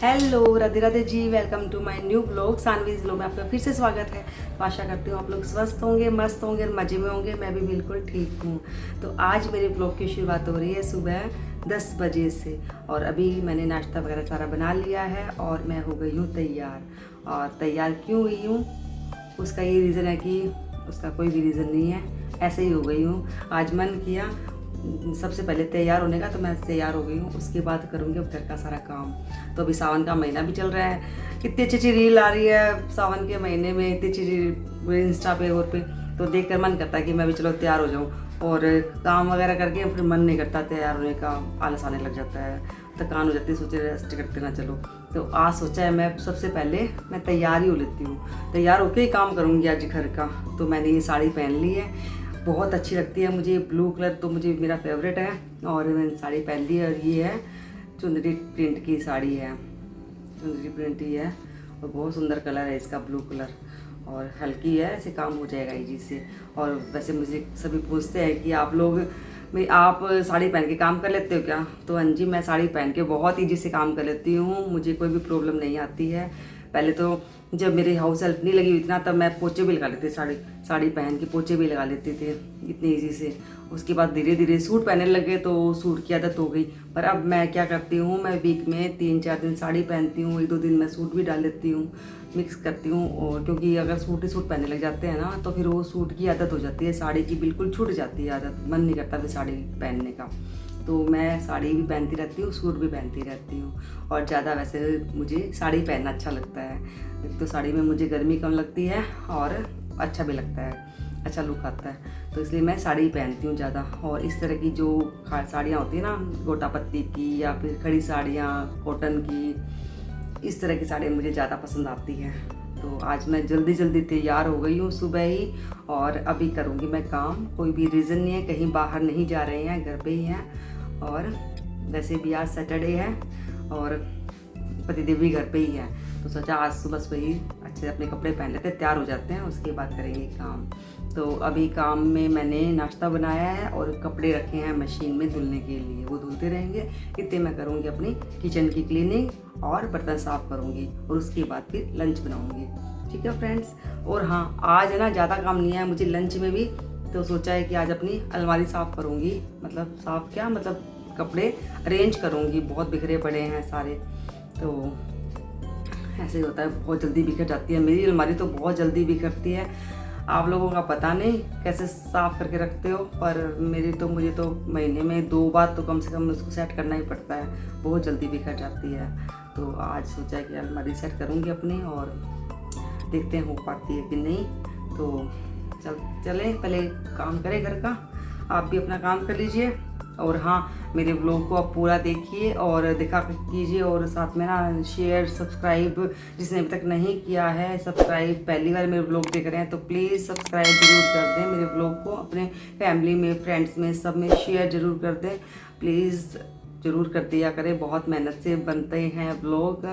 Hello, Radhe Radhe ji. Welcome to my new blog Sanvi's blog में आपका फिर से स्वागत है। तो आशा करती हूँ आप लोग स्वस्थ होंगे, मस्त होंगे, मज़े में होंगे। मैं भी बिल्कुल ठीक हूँ। तो आज मेरे ब्लॉग की शुरुआत हो रही है सुबह 10 बजे से, और अभी मैंने नाश्ता वगैरह सारा बना लिया है और मैं हो गई हूँ तैयार। और तैयार क्यों हुई हूँ, उसका ये रीज़न है कि उसका कोई भी रीज़न नहीं है, ऐसे ही हो गई हूँ। आज मन किया सबसे पहले तैयार होने का, तो मैं तैयार हो गई हूँ। उसके बाद करूँगी अब घर का सारा काम। तो अभी सावन का महीना भी चल रहा है, कितनी अच्छी अच्छी रील आ रही है सावन के महीने में, इतनी अच्छी इंस्टा पे और पे। तो देख कर मन करता है कि मैं भी चलो तैयार हो जाऊँ, और काम वगैरह करके फिर मन नहीं करता तैयार होने का, आलस आने लग जाता है, थकान हो जाती है, सोचे रेस्ट करते ना चलो। तो आज सोचा है मैं सबसे पहले मैं तैयार ही हो लेती हूँ, तैयार होके ही काम करूँगी आज घर का। तो मैंने ये साड़ी पहन ली है, बहुत अच्छी लगती है मुझे, ब्लू कलर तो मुझे मेरा फेवरेट है। और मैंने साड़ी पहन ली है, और ये है चुंदरी प्रिंट की साड़ी है, चुंदरी प्रिंट ही है, और बहुत सुंदर कलर है इसका, ब्लू कलर, और हल्की है, ऐसे काम हो जाएगा इजी से। और वैसे मुझे सभी पूछते हैं कि आप साड़ी पहन के काम कर लेते हो क्या? तो हाँ जी, मैं साड़ी पहन के बहुत ईजी से काम कर लेती हूँ, मुझे कोई भी प्रॉब्लम नहीं आती है। पहले तो जब मेरी हाउस हेल्प नहीं लगी हुई इतना, तब मैं पोचे भी लगा लेती थी, साड़ी पहन के पोचे भी लगा लेते थे इतनी ईजी से। उसके बाद धीरे धीरे सूट पहनने लगे तो सूट की आदत हो गई। पर अब मैं क्या करती हूँ, मैं वीक में 3-4 दिन साड़ी पहनती हूँ, 1-2 दिन मैं सूट भी डाल लेती हूँ, मिक्स करती हूँ। और क्योंकि अगर सूट ही सूट पहनने लग जाते हैं ना, तो फिर वो सूट की आदत हो जाती है, साड़ी की बिल्कुल छूट जाती है आदत, मन नहीं करता फिर साड़ी पहनने का। तो मैं साड़ी भी पहनती रहती हूँ, सूट भी पहनती रहती हूँ। और ज़्यादा वैसे मुझे साड़ी पहनना अच्छा लगता है, एक तो साड़ी में मुझे गर्मी कम लगती है और अच्छा भी लगता है, अच्छा लुक आता है, तो इसलिए मैं साड़ी पहनती हूँ ज़्यादा। और इस तरह की जो साड़ियाँ होती हैं ना, गोटा पत्ती की या फिर खड़ी साड़ियाँ कॉटन की, इस तरह की साड़ियाँ मुझे ज़्यादा पसंद आती हैं। तो आज मैं जल्दी जल्दी तैयार हो गई हूँ सुबह ही, और अभी करूँगी मैं काम। कोई भी रीज़न नहीं है, कहीं बाहर नहीं जा रहे हैं, घर पे ही हैं। और वैसे भी आज सैटरडे है और पतिदेव भी घर पे ही है, तो सोचा आज सुबह सुबह ही अच्छे अपने कपड़े पहन लेते हैं, तैयार हो जाते हैं, उसके बाद करेंगे काम। तो अभी काम में मैंने नाश्ता बनाया है और कपड़े रखे हैं मशीन में धुलने के लिए, वो धुलते रहेंगे। इतने मैं करूँगी अपनी किचन की क्लीनिंग और बर्तन साफ़ करूँगी, और उसके बाद फिर लंच बनाऊँगी। ठीक है फ्रेंड्स। और हाँ, आज है ना ज़्यादा काम नहीं है मुझे लंच में भी, तो सोचा है कि आज अपनी अलमारी साफ़ करूँगी, मतलब साफ़ क्या, मतलब कपड़े अरेंज करूँगी, बहुत बिखरे पड़े हैं सारे। तो ऐसे ही होता है, बहुत जल्दी बिखर जाती है मेरी अलमारी, तो बहुत जल्दी बिखरती है। आप लोगों का पता नहीं कैसे साफ़ करके रखते हो, पर मुझे तो महीने में 2 बार तो कम से कम उसको सेट करना ही पड़ता है, बहुत जल्दी बिखर जाती है। तो आज सोचा है कि अलमारी सेट करूँगी अपनी, और देखते हैं हो पाती है कि नहीं। तो चले पहले काम करें घर का, आप भी अपना काम कर लीजिए। और हाँ, मेरे ब्लॉग को आप पूरा देखिए और देखा कीजिए, और साथ में ना शेयर सब्सक्राइब, जिसने अभी तक नहीं किया है सब्सक्राइब, पहली बार मेरे ब्लॉग देख रहे हैं तो प्लीज़ सब्सक्राइब ज़रूर कर दें मेरे ब्लॉग को, अपने फैमिली में, फ्रेंड्स में, सब में शेयर ज़रूर कर दें, प्लीज़ ज़रूर कर दिया करें। बहुत मेहनत से बनते हैं ब्लॉग,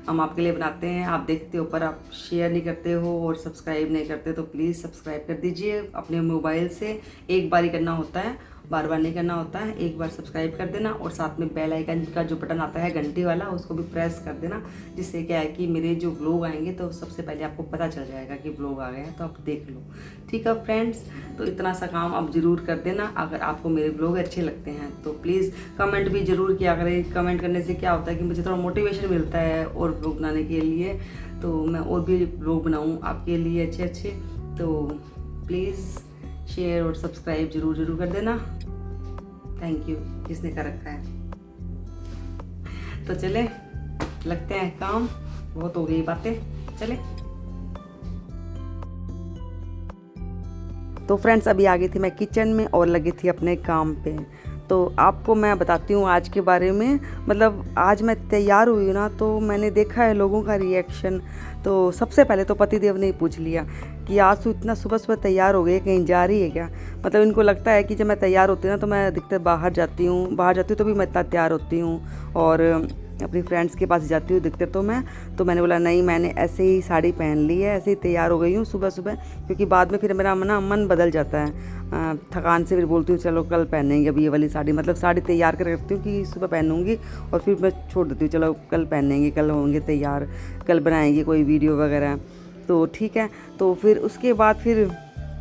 हम आपके लिए बनाते हैं, आप देखते हो पर आप शेयर नहीं करते हो और सब्सक्राइब नहीं करते, तो प्लीज़ सब्सक्राइब कर दीजिए अपने मोबाइल से। एक बार ही करना होता है, बार बार नहीं करना होता है, एक बार सब्सक्राइब कर देना, और साथ में बेल आइकन का जो बटन आता है घंटी वाला, उसको भी प्रेस कर देना, जिससे क्या है कि मेरे जो ब्लॉग आएंगे तो सबसे पहले आपको पता चल जाएगा कि ब्लॉग आ गए हैं, तो आप देख लो। ठीक है फ्रेंड्स। तो इतना सा काम आप ज़रूर कर देना। अगर आपको मेरे ब्लॉग अच्छे लगते हैं तो प्लीज़ कमेंट भी ज़रूर किया करें। कमेंट करने से क्या होता है कि मुझे थोड़ा मोटिवेशन मिलता है और ब्लॉग बनाने के लिए, तो मैं और भी ब्लॉग बनाऊँ आपके लिए अच्छे अच्छे। तो प्लीज़ शेयर और सब्सक्राइब ज़रूर कर देना। थैंक यू जिसने कर रखा है। तो चले लगते हैं काम, बहुत हो गई बातें, चले। तो फ्रेंड्स, अभी आ गई थी मैं किचन में और लगी थी अपने काम पे। तो आपको मैं बताती हूँ आज के बारे में, मतलब आज मैं तैयार हुई ना, तो मैंने देखा है लोगों का रिएक्शन। तो सबसे पहले तो पतिदेव ने ही पूछ लिया कि आज तू इतना सुबह सुबह तैयार हो गई, कहीं जा रही है क्या? मतलब इनको लगता है कि जब मैं तैयार होती हूँ ना, तो मैं अधिकतर बाहर जाती हूँ तो भी मैं इतना तैयार होती हूँ, और अपनी फ्रेंड्स के पास जाती हूँ दिखते तो मैं, तो मैंने बोला नहीं, मैंने ऐसे ही साड़ी पहन ली है, ऐसे ही तैयार हो गई हूँ सुबह सुबह, क्योंकि बाद में फिर मेरा मन बदल जाता है थकान से। फिर बोलती हूँ चलो कल पहनेंगे अब ये वाली साड़ी, मतलब साड़ी तैयार कर रखती हूँ कि सुबह पहनूंगी और फिर मैं छोड़ देती हूँ, चलो कल पहनेंगे, कल होंगे तैयार, कल बनाएंगे कोई वीडियो वगैरह, तो ठीक है। तो फिर उसके बाद फिर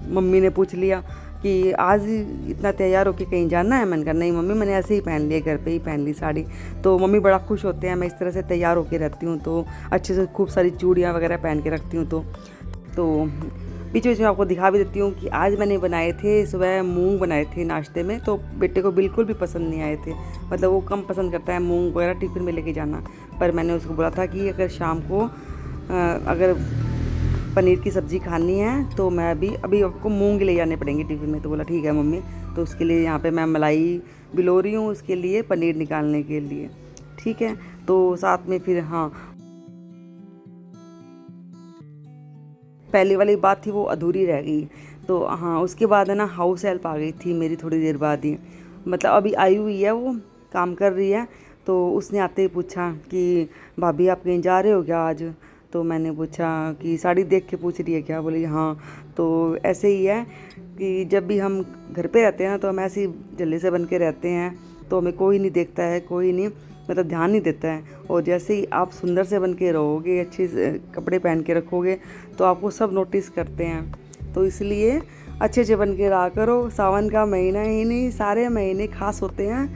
मम्मी ने पूछ लिया कि आज इतना तैयार होके कहीं जाना है। मैंने कहा नहीं मम्मी, मैंने ऐसे ही पहन लिया, घर पे ही पहन ली साड़ी। तो मम्मी बड़ा खुश होते हैं मैं इस तरह से तैयार होके रहती हूँ, तो अच्छे से खूब सारी चूड़ियाँ वगैरह पहन के रखती हूँ। तो बीच बीच में आपको दिखा भी देती हूँ कि आज मैंने बनाए थे सुबह मूंग बनाए थे नाश्ते में, तो बेटे को बिल्कुल भी पसंद नहीं आए थे, मतलब वो कम पसंद करता है मूंग वगैरह टिफ़िन में लेके जाना। पर मैंने उसको बोला था कि अगर शाम को अगर पनीर की सब्ज़ी खानी है तो मैं अभी आपको मूंग ले जाने पड़ेंगे टिफ़िन में। तो बोला ठीक है मम्मी। तो उसके लिए यहाँ पे मैं मलाई भिगो रही हूँ उसके लिए, पनीर निकालने के लिए, ठीक है। तो साथ में फिर हाँ, पहले वाली बात थी वो अधूरी रह गई। तो हाँ, उसके बाद है ना हाउस हेल्प आ गई थी मेरी थोड़ी देर बाद ही, मतलब अभी आई हुई है, वो काम कर रही है। तो उसने आते ही पूछा कि भाभी आप कहीं जा रहे हो क्या आज? तो मैंने पूछा कि साड़ी देख के पूछ रही है क्या? बोली हाँ। तो ऐसे ही है कि जब भी हम घर पे रहते हैं ना तो हम ऐसे ही जल्दी से बन के रहते हैं, तो हमें कोई नहीं देखता है, कोई नहीं मतलब ध्यान नहीं देता है। और जैसे ही आप सुंदर से बन के रहोगे, अच्छे से कपड़े पहन के रखोगे, तो आपको सब नोटिस करते हैं। तो इसलिए अच्छे अच्छे बन के रहा करो। सावन का महीना ही नहीं, सारे महीने खास होते हैं।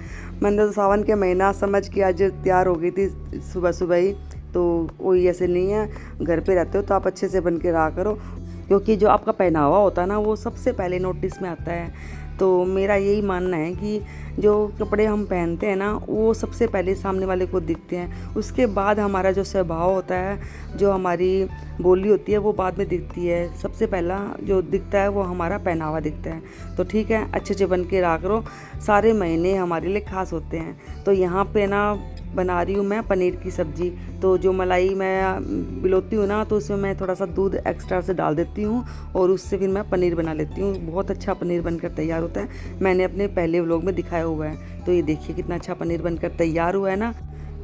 मैंने तो सावन के महीना समझ के आज तैयार हो गई थी सुबह सुबह ही। तो कोई ऐसे नहीं है, घर पे रहते हो तो आप अच्छे से बन के रहा करो, क्योंकि जो आपका पहनावा होता है ना वो सबसे पहले नोटिस में आता है। तो मेरा यही मानना है कि जो कपड़े हम पहनते हैं ना वो सबसे पहले सामने वाले को दिखते हैं, उसके बाद हमारा जो स्वभाव होता है, जो हमारी बोली होती है वो बाद में दिखती है। सबसे पहला जो दिखता है वो हमारा पहनावा दिखता है। तो ठीक है, अच्छे अच्छे बन के रहा करो, सारे महीने हमारे लिए खास होते हैं। तो यहाँ पे ना बना रही हूँ मैं पनीर की सब्ज़ी। तो जो मलाई मैं बिलोती हूँ ना, तो उसमें मैं थोड़ा सा दूध एक्स्ट्रा से डाल देती हूँ और उससे फिर मैं पनीर बना लेती हूँ। बहुत अच्छा पनीर बनकर तैयार होता है, मैंने अपने पहले व्लॉग में दिखाया हुआ है। तो ये देखिए कितना अच्छा पनीर बनकर तैयार हुआ है ना।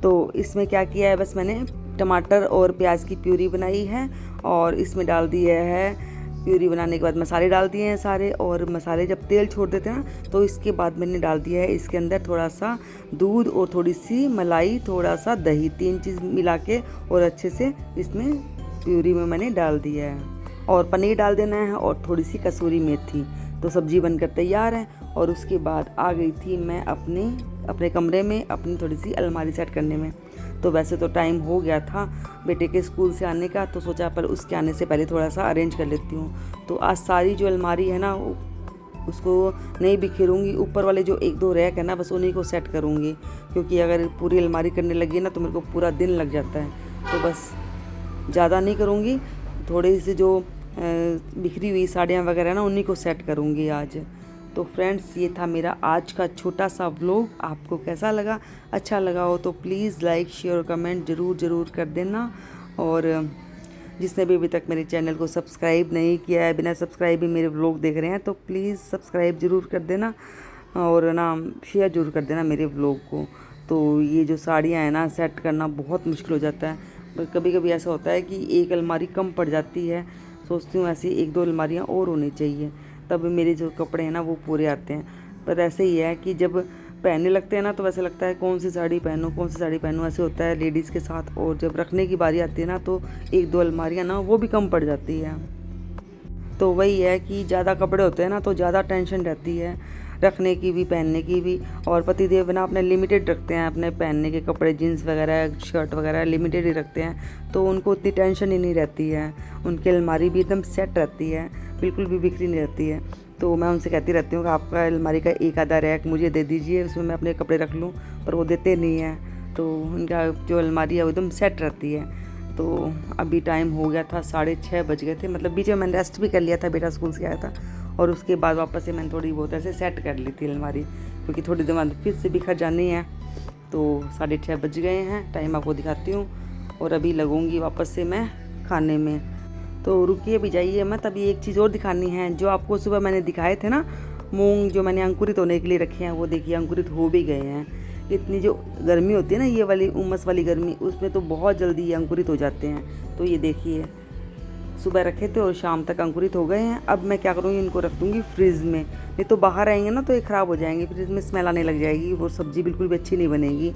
तो इसमें क्या किया है, बस मैंने टमाटर और प्याज की प्यूरी बनाई है और इसमें डाल दिया है, प्यूरी बनाने के बाद मसाले डाल दिए हैं सारे। और मसाले जब तेल छोड़ देते हैं ना, तो इसके बाद मैंने डाल दिया है इसके अंदर थोड़ा सा दूध और थोड़ी सी मलाई, थोड़ा सा दही, 3 चीज़ मिला के और अच्छे से इसमें प्यूरी में मैंने डाल दिया है। और पनीर डाल देना है और थोड़ी सी कसूरी मेथी। तो सब्ज़ी बनकर तैयार है। और उसके बाद आ गई थी मैं अपने कमरे में अपनी थोड़ी सी अलमारी सेट करने में। तो वैसे तो टाइम हो गया था बेटे के स्कूल से आने का, तो सोचा पर उसके आने से पहले थोड़ा सा अरेंज कर लेती हूँ। तो आज सारी जो अलमारी है ना उसको नहीं बिखेरूँगी, ऊपर वाले जो 1-2 रैक है ना बस उन्हीं को सेट करूँगी, क्योंकि अगर पूरी अलमारी करने लगी ना तो मेरे को पूरा दिन लग जाता है। तो बस ज़्यादा नहीं करूँगी, थोड़ी सी जो बिखरी हुई साड़ियाँ वगैरह ना उन्हीं को सेट करूँगी आज। तो फ्रेंड्स, ये था मेरा आज का छोटा सा व्लॉग। आपको कैसा लगा? अच्छा लगा हो तो प्लीज़ लाइक शेयर और कमेंट ज़रूर कर देना। और जिसने भी अभी तक मेरे चैनल को सब्सक्राइब नहीं किया है, बिना सब्सक्राइब भी मेरे व्लॉग देख रहे हैं, तो प्लीज़ सब्सक्राइब ज़रूर कर देना और ना शेयर ज़रूर कर देना मेरे व्लॉग को। तो ये जो साड़ियाँ हैं ना सेट करना बहुत मुश्किल हो जाता है। कभी कभी ऐसा होता है कि एक अलमारी कम पड़ जाती है, सोचती हूँ ऐसी 1-2 अलमारियाँ और होनी चाहिए, तब मेरे जो कपड़े हैं ना वो पूरे आते हैं। पर ऐसे ही है कि जब पहनने लगते हैं ना तो वैसे लगता है कौन सी साड़ी पहनूं, ऐसे होता है लेडीज़ के साथ। और जब रखने की बारी आती है ना तो 1-2 अलमारियाँ ना वो भी कम पड़ जाती है। तो वही है कि ज़्यादा कपड़े होते हैं ना तो ज़्यादा टेंशन रहती है रखने की भी, पहनने की भी। और पतिदेव ना अपने लिमिटेड रखते हैं, अपने पहनने के कपड़े जीन्स वगैरह शर्ट वगैरह लिमिटेड ही रखते हैं, तो उनको उतनी टेंशन ही नहीं रहती है। उनकी अलमारी भी एकदम सेट रहती है, बिल्कुल भी बिखरी नहीं रहती है। तो मैं उनसे कहती रहती हूँ कि आपका अलमारी का 1-आधा रैक मुझे दे दीजिए, उसमें मैं अपने कपड़े रख लूँ, पर वो देते नहीं हैं। तो उनका जो अलमारी है वो एकदम सेट रहती है। तो अभी टाइम हो गया था 6:30 बज गए थे, मतलब बीच में मैंने रेस्ट भी कर लिया था, बेटा स्कूल से आया था और उसके बाद वापस से मैंने थोड़ी बहुत ऐसे सेट कर ली थी अलमारी, क्योंकि थोड़ी देर बाद फिर से बिखर जानी है। तो 6:30 बज गए हैं, टाइम आपको दिखाती हूँ। और अभी लगूँगी वापस से मैं खाने में, तो रुकिए भी जाइए मत। अभी एक चीज़ और दिखानी है, जो आपको सुबह मैंने दिखाए थे ना मूंग जो मैंने अंकुरित होने के लिए रखे हैं, वो देखिए अंकुरित हो भी गए हैं। इतनी जो गर्मी होती है ना, ये वाली उमस वाली गर्मी, उसमें तो बहुत जल्दी ये अंकुरित हो जाते हैं। तो ये देखिए सुबह रखे थे और शाम तक अंकुरित हो गए हैं। अब मैं क्या करूँगी, इनको रख दूँगी फ्रिज में, नहीं तो बाहर आएंगे ना तो ये ख़राब हो जाएंगे, फ्रिज में स्मेल आने लग जाएगी, वो सब्ज़ी बिल्कुल भी अच्छी नहीं बनेगी।